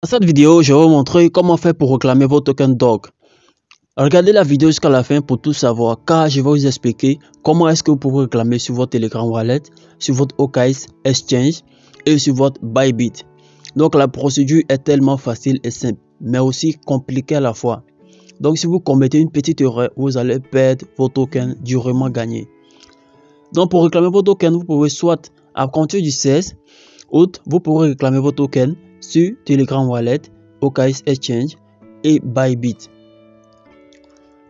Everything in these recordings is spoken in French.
Dans cette vidéo, je vais vous montrer comment faire pour réclamer vos tokens DOG. Regardez la vidéo jusqu'à la fin pour tout savoir, car je vais vous expliquer comment est-ce que vous pouvez réclamer sur votre Telegram Wallet, sur votre OKX Exchange et sur votre Bybit. Donc la procédure est tellement facile et simple, mais aussi compliquée à la fois. Donc si vous commettez une petite erreur, vous allez perdre vos tokens durement gagnés. Donc pour réclamer vos tokens, vous pouvez soit à compter du 16 août, vous pourrez réclamer vos tokens sur Telegram Wallet, OKX Exchange et Bybit.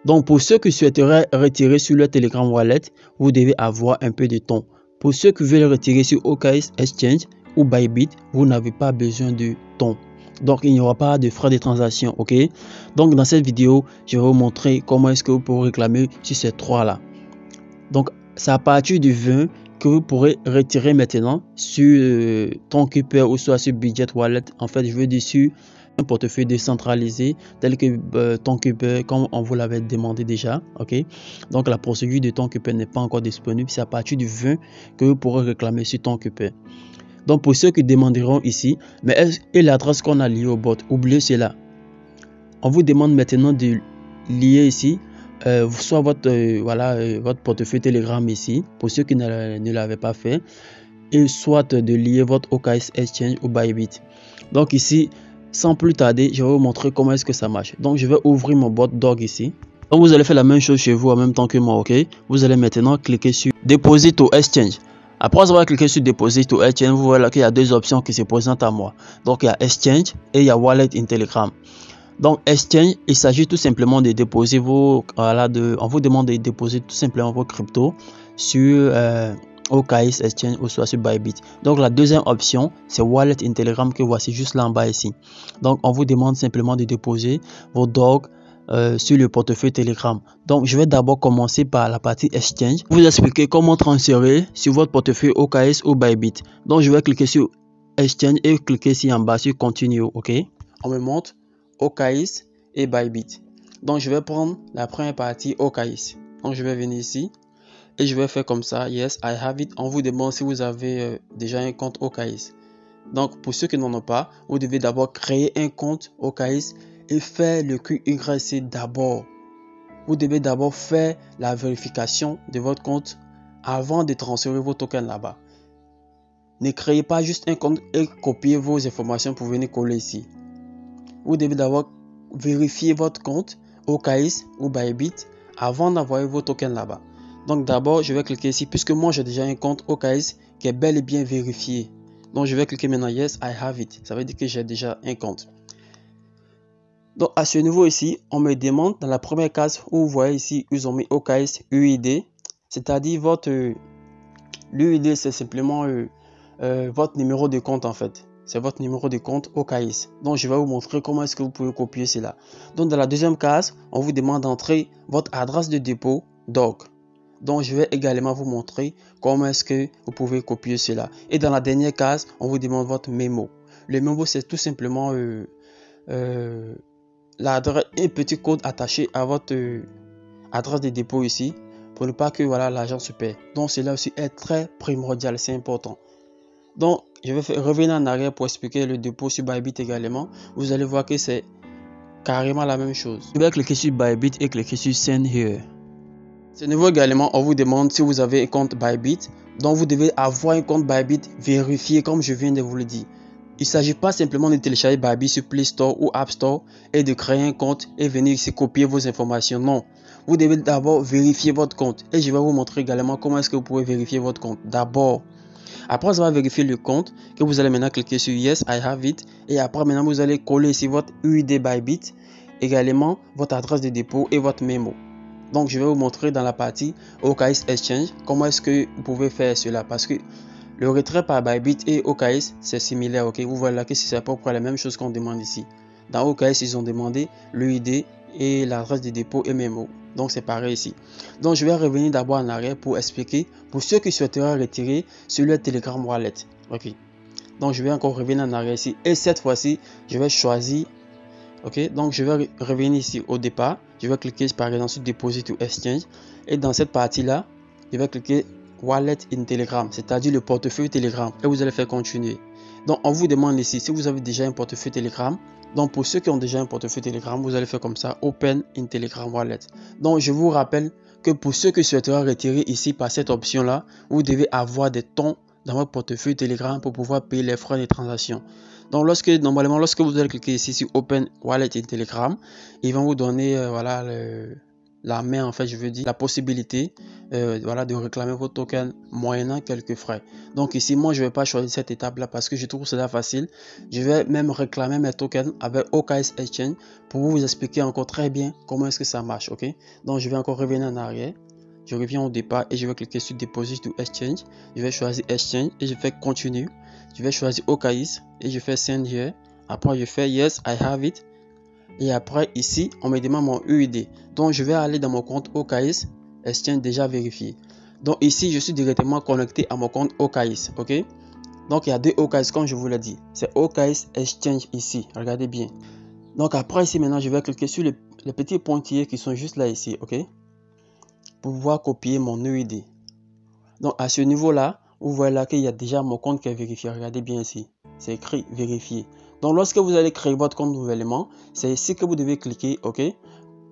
Donc pour ceux qui souhaiteraient retirer sur le Telegram Wallet, vous devez avoir un peu de temps. Pour ceux qui veulent retirer sur OKX Exchange ou Bybit, vous n'avez pas besoin de temps. Donc il n'y aura pas de frais de transaction, ok? Donc dans cette vidéo, je vais vous montrer comment est-ce que vous pourrez réclamer sur ces trois là. Donc c'est à partir du 20 que vous pourrez retirer maintenant sur TonKeeper ou soit sur Budget Wallet. En fait, je veux dire sur un portefeuille décentralisé tel que TonKeeper, comme on vous l'avait demandé déjà, ok? Donc la procédure de TonKeeper n'est pas encore disponible. C'est à partir du 20 que vous pourrez réclamer sur TonKeeper. Donc pour ceux qui demanderont ici, mais et l'adresse qu'on a liée au bot, oubliez cela. On vous demande maintenant de lier ici soit votre votre portefeuille Telegram ici, pour ceux qui ne l'avaient pas fait, et soit de lier votre OKX Exchange ou Bybit. Donc ici, sans plus tarder, je vais vous montrer comment est-ce que ça marche. Donc je vais ouvrir mon bot DOG ici. Donc vous allez faire la même chose chez vous en même temps que moi, ok? Vous allez maintenant cliquer sur Deposit to Exchange. Après avoir cliqué sur Deposit to Exchange, vous voyez qu'il y a deux options qui se présentent à moi. Donc il y a Exchange et il y a Wallet in Telegram. Donc Exchange, il s'agit tout simplement de déposer vos, on vous demande de déposer tout simplement vos cryptos sur OKX Exchange ou soit sur Bybit. Donc la deuxième option, c'est Wallet in Telegram que voici juste là en bas ici. Donc on vous demande simplement de déposer vos DOG sur le portefeuille Telegram. Donc je vais d'abord commencer par la partie Exchange. Vous expliquer comment transférer sur votre portefeuille OKX ou Bybit. Donc je vais cliquer sur Exchange et cliquer ici en bas sur Continue, ok? On me montre OKX et Bybit. Donc je vais prendre la première partie OKX. Donc je vais venir ici et je vais faire comme ça. Yes, I have it. On vous demande si vous avez déjà un compte OKX. Donc pour ceux qui n'en ont pas, vous devez d'abord créer un compte OKX et faire le QYC d'abord. Vous devez d'abord faire la vérification de votre compte avant de transférer vos tokens là-bas. Ne créez pas juste un compte et copiez vos informations pour venir coller ici. Vous devez d'abord vérifier votre compte OKX ou Bybit avant d'envoyer vos tokens là-bas. Donc d'abord, je vais cliquer ici puisque moi j'ai déjà un compte OKX qui est bel et bien vérifié. Donc je vais cliquer maintenant Yes, I have it. Ça veut dire que j'ai déjà un compte. Donc à ce niveau ici, on me demande dans la première case où vous voyez ici, ils ont mis OKX UID. C'est-à-dire votre l'UID, c'est simplement votre numéro de compte en fait. C'est votre numéro de compte OKX. Donc je vais vous montrer comment est-ce que vous pouvez copier cela. Donc dans la deuxième case, on vous demande d'entrer votre adresse de dépôt DOG. Donc je vais également vous montrer comment est-ce que vous pouvez copier cela. Et dans la dernière case, on vous demande votre mémo. Le mémo, c'est tout simplement l'adresse, un petit code attaché à votre adresse de dépôt ici pour ne pas que l'argent se perd. Donc cela aussi est très primordial, c'est important. Donc je vais revenir en arrière pour expliquer le dépôt sur Bybit également. Vous allez voir que c'est carrément la même chose. Je vais cliquer sur Bybit et cliquer sur Send Here. Ce niveau également, on vous demande si vous avez un compte Bybit. Donc vous devez avoir un compte Bybit vérifié comme je viens de vous le dire. Il ne s'agit pas simplement de télécharger Bybit sur Play Store ou App Store et de créer un compte et venir ici copier vos informations. Non, vous devez d'abord vérifier votre compte. Et je vais vous montrer également comment est-ce que vous pouvez vérifier votre compte. D'abord, après avoir vérifié le compte, que vous allez maintenant cliquer sur Yes, I have it. Et après maintenant, vous allez coller ici votre UID Bybit, également votre adresse de dépôt et votre mémo. Donc je vais vous montrer dans la partie OKX Exchange comment est-ce que vous pouvez faire cela. Parce que le retrait par Bybit et OKX c'est similaire, ok? Vous voyez là que c'est à peu près la même chose qu'on demande ici. Dans OKX, ils ont demandé l'UID et l'adresse de dépôt et mémo. Donc c'est pareil ici. Donc je vais revenir d'abord en arrière pour expliquer pour ceux qui souhaiteraient retirer sur le Telegram Wallet. Ok. Donc je vais encore revenir en arrière ici. Et cette fois-ci, je vais choisir. Ok. Donc je vais revenir ici au départ. Je vais cliquer par exemple sur Deposit to Exchange. Et dans cette partie-là, je vais cliquer Wallet in Telegram. C'est-à-dire le portefeuille Telegram. Et vous allez faire continuer. Donc on vous demande ici si vous avez déjà un portefeuille Telegram. Donc pour ceux qui ont déjà un portefeuille Telegram, vous allez faire comme ça, Open in Telegram Wallet. Donc je vous rappelle que pour ceux qui souhaiteraient retirer ici par cette option là, vous devez avoir des tons dans votre portefeuille Telegram pour pouvoir payer les frais de transaction. Donc normalement lorsque vous allez cliquer ici sur Open Wallet in Telegram, ils vont vous donner voilà la main, en fait, je veux dire, la possibilité voilà, de réclamer vos tokens moyennant quelques frais. Donc ici, moi, je ne vais pas choisir cette étape-là parce que je trouve cela facile. Je vais même réclamer mes tokens avec OKX Exchange pour vous expliquer encore très bien comment est-ce que ça marche, ok? Donc, je vais encore revenir en arrière. Je reviens au départ et je vais cliquer sur Deposit to Exchange. Je vais choisir Exchange et je fais Continue. Je vais choisir OKX et je fais Send Here. Après, je fais Yes, I have it. Et après, ici, on me demande mon UID. Donc, je vais aller dans mon compte OKX Exchange déjà vérifié. Donc, ici, je suis directement connecté à mon compte OKX. Ok? Donc, il y a deux OKX comme je vous l'ai dit. C'est OKX Exchange ici. Regardez bien. Donc, après, ici, maintenant, je vais cliquer sur les petits pointillés qui sont juste là, ici. Ok? Pour pouvoir copier mon UID. Donc, à ce niveau-là, vous voyez là qu'il y a déjà mon compte qui est vérifié. Regardez bien ici. C'est écrit vérifié. Donc, lorsque vous allez créer votre compte nouvellement, c'est ici que vous devez cliquer, ok?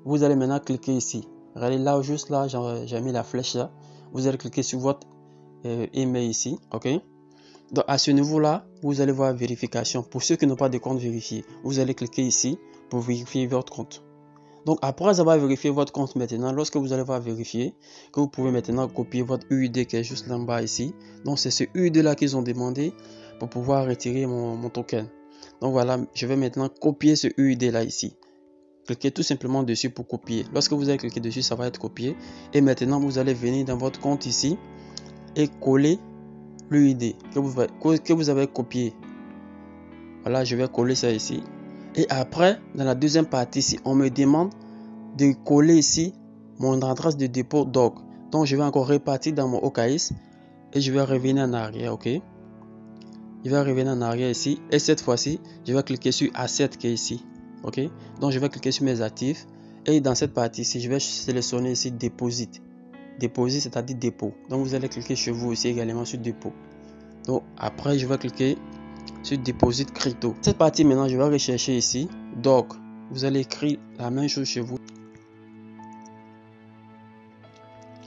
Vous allez maintenant cliquer ici. Regardez là, juste là, j'ai mis la flèche là. Vous allez cliquer sur votre email ici, ok? Donc, à ce niveau-là, vous allez voir vérification. Pour ceux qui n'ont pas de compte vérifié, vous allez cliquer ici pour vérifier votre compte. Donc, après avoir vérifié votre compte maintenant, lorsque vous allez voir vérifier, que vous pouvez maintenant copier votre UID qui est juste là en bas ici. Donc, c'est ce UID là qu'ils ont demandé pour pouvoir retirer mon token. Donc voilà, je vais maintenant copier ce UID là ici. Cliquez tout simplement dessus pour copier. Lorsque vous allez cliquer dessus, ça va être copié. Et maintenant, vous allez venir dans votre compte ici et coller l'UID que vous avez copié. Voilà, je vais coller ça ici. Et après, dans la deuxième partie ici, on me demande de coller ici mon adresse de dépôt DOC. Donc, je vais encore repartir dans mon OKX et je vais revenir en arrière, ok? Je vais revenir en arrière ici et cette fois-ci, je vais cliquer sur Asset qui est ici. Ok, donc je vais cliquer sur mes actifs et dans cette partie ici, je vais sélectionner ici Deposit. Deposit, c'est-à-dire dépôt. Donc vous allez cliquer chez vous ici également sur dépôt. Donc après, je vais cliquer sur Deposit Crypto. Cette partie maintenant, je vais rechercher ici DOC. Vous allez écrire la même chose chez vous.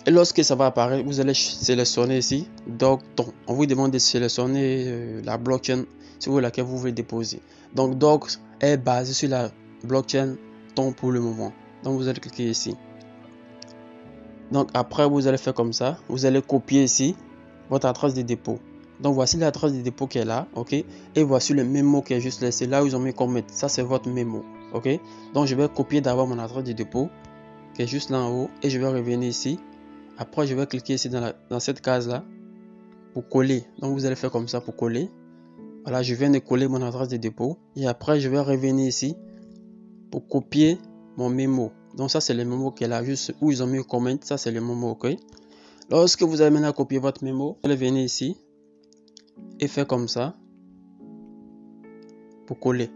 Et lorsque ça va apparaître, vous allez sélectionner ici DOC Ton. On vous demande de sélectionner la blockchain sur laquelle vous voulez déposer. Donc DOC est basé sur la blockchain Ton pour le moment. Donc vous allez cliquer ici. Donc après vous allez faire comme ça. Vous allez copier ici votre adresse de dépôt. Donc voici l'adresse de dépôt qui est là, ok. Et voici le mémo qui est juste là. C'est là où ils ont mis commit. Ça c'est votre mémo, ok. Donc je vais copier d'abord mon adresse de dépôt qui est juste là en haut et je vais revenir ici. Après, je vais cliquer ici dans cette case-là pour coller. Donc, vous allez faire comme ça pour coller. Voilà, je viens de coller mon adresse de dépôt. Et après, je vais revenir ici pour copier mon mémo. Donc, ça, c'est le mémo qui est là, juste où ils ont mis comment. Ça, c'est le mémo, ok. Lorsque vous allez maintenant copier votre mémo, vous allez venir ici et faire comme ça pour coller.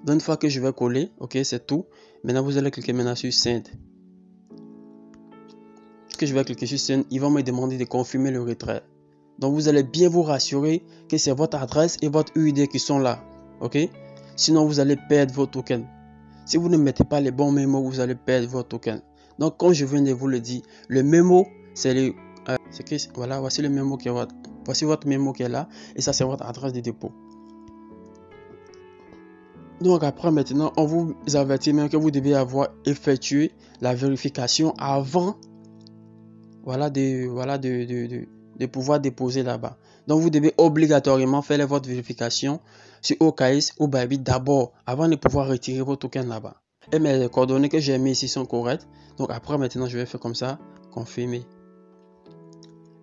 Donc, une fois que je vais coller, ok, c'est tout. Maintenant, vous allez cliquer maintenant sur Send. Que je vais cliquer sur Send, ils vont me demander de confirmer le retrait. Donc vous allez bien vous rassurer que c'est votre adresse et votre UID qui sont là, ok? Sinon vous allez perdre vos tokens. Si vous ne mettez pas les bons mémos, vous allez perdre vos tokens. Donc comme je viens de vous le dire, le mémo c'est le voilà, voici le mémo qui est voici votre mémo qui est là et ça c'est votre adresse de dépôt. Donc après maintenant, on vous avertit même que vous devez avoir effectué la vérification avant de pouvoir déposer là-bas. Donc vous devez obligatoirement faire votre vérification sur OKX ou Bybit d'abord avant de pouvoir retirer vos tokens là-bas. Et mes coordonnées que j'ai mis ici sont correctes. Donc après maintenant je vais faire comme ça, confirmer.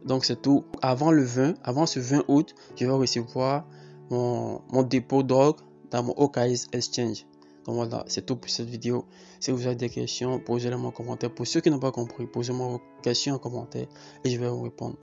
Donc c'est tout. Avant ce 20 août, je vais recevoir mon dépôt d'orgue dans mon OKX Exchange. Donc voilà, c'est tout pour cette vidéo. Si vous avez des questions, posez-les moi en commentaire. Pour ceux qui n'ont pas compris, posez-moi vos questions en commentaire et je vais vous répondre.